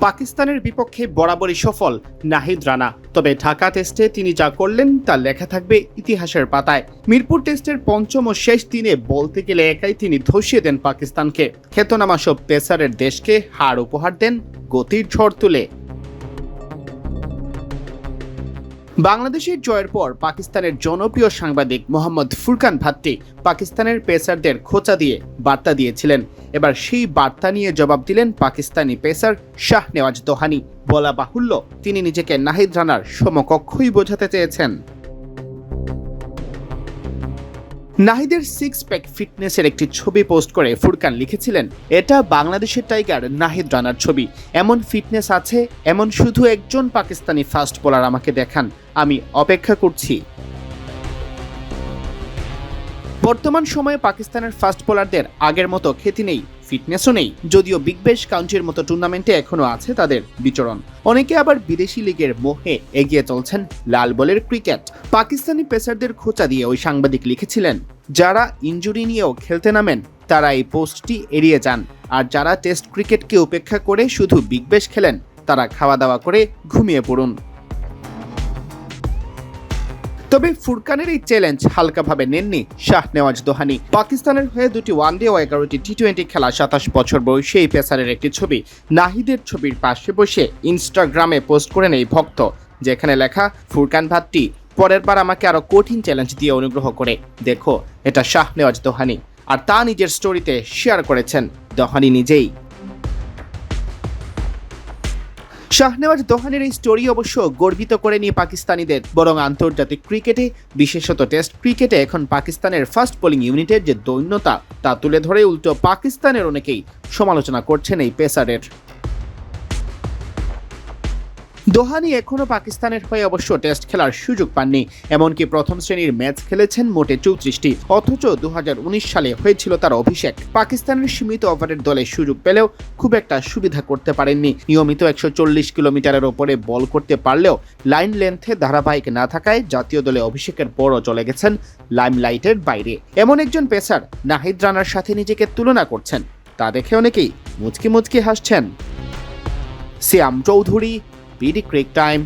পাকিস্তানের বিপক্ষে বরাবরই সফল নাহিদ রানা। তবে ঢাকা টেস্টে তিনি যা করলেন তা লেখা থাকবে ইতিহাসের পাতায়। মিরপুর টেস্টের পঞ্চম ও শেষ দিনে বলতে গেলে একাই তিনি ধসিয়ে দেন পাকিস্তানকে। খ্যাতনামা সব পেসারের দেশকে হার উপহার দেন গতির ঝড় তুলে। বাংলাদেশের জয়ের পর পাকিস্তানের জনপ্রিয় সাংবাদিক মোহাম্মদ ফুরকান ভাট্টি পাকিস্তানের পেসারদের খোঁচা দিয়ে বার্তা দিয়েছিলেন। এবার সেই বার্তা নিয়ে জবাব দিলেন পাকিস্তানি পেসার শাহনেওয়াজ দোহানি। বলা বাহুল্য, তিনি নিজেকে নাহিদ রানার সমকক্ষই বোঝাতে চেয়েছেন। নাহিদের সিক্স প্যাক ফিটনেসের একটি ছবি পোস্ট করে ফুরকান লিখেছিলেন, এটা বাংলাদেশের টাইগার নাহিদ রানার ছবি। এমন ফিটনেস আছে, এমন শুধু একজন পাকিস্তানি ফাস্ট বোলার আমাকে দেখান, আমি অপেক্ষা করছি। বর্তমান সময়ে পাকিস্তানের ফাস্ট বোলারদের আগের মতো খ্যাতি নেই, ফিটনেসও নেই। যদিও বিগ ব্যাশ কাউন্টির মতো টুর্নামেন্টে এখনো আছে তাদের বিচরণ। অনেকে আবার বিদেশি লিগের মোহে এগিয়ে চলছেন লাল বলের ক্রিকেট। পাকিস্তানি পেসারদের খোঁচা দিয়ে ওই সাংবাদিক লিখেছিলেন, যারা ইনজুরি নিয়েও খেলতে নামেন তারা এই পোস্টটি এড়িয়ে যান, আর যারা টেস্ট ক্রিকেটকে উপেক্ষা করে শুধু বিগ ব্যাশ খেলেন তারা খাওয়া দাওয়া করে ঘুমিয়ে পড়ুন। তবে ফুরকানের এই চ্যালেঞ্জ হালকাভাবে নেননি শাহনেওয়াজ দোহানি। পাকিস্তানের হয়ে 2টি ওয়ানডে ও 11টি টি20 খেলা 27 বছর বয়সী এই পেসারের একটি ছবি নাহিদের ছবির পাশে বসে ইনস্টাগ্রামে পোস্ট করেন এই ভক্ত, যেখানে লেখা, ফুরকান ভাট্টি, পরের বার আমাকে আরো কঠিন চ্যালেঞ্জ দিয়ে অনুগ্রহ করে দেখো, এটা শাহনেওয়াজ দোহানি। আর তা নিজের স্টোরিতে শেয়ার করেছেন দোহানি নিজেই। শাহনেওয়াজ দোহানির এই স্টোরি অবশ্য গর্বিত করেনি পাকিস্তানিদের, বরং আন্তর্জাতিক ক্রিকেটে, বিশেষত টেস্ট ক্রিকেটে এখন পাকিস্তানের ফাস্ট বোলিং ইউনিটের যে দৈন্যতা তা তুলে ধরে উল্টো পাকিস্তানের অনেকেই সমালোচনা করছেন এই পেসারের। দোহানি এখনও পাকিস্তানের হয়ে অবশ্য টেস্ট খেলার সুযোগ পাননি, এমনকি প্রথম শ্রেণীর ম্যাচ খেলেছেন মোটে 34টি, অথচ 2019 সালে হয়েছিল তার অভিষেক। পাকিস্তানের সীমিত ওভারের দলে সুযোগ পেলেও খুব একটা সুবিধা করতে পারেননি। নিয়মিত 140 কিলোমিটারের ওপরে বল করতে পারলেও লাইন লেন্থে ধারাবাহিক না থাকায় জাতীয় দলে অভিষেকের পরও চলে গেছেন লাইমলাইটের বাইরে। এমন একজন পেসার নাহিদ রানার সাথে নিজেকে তুলনা করছেন, তা দেখে অনেকেই মুচকি মুচকি হাসছেন। সিয়াম চৌধুরী, BD Crick Time।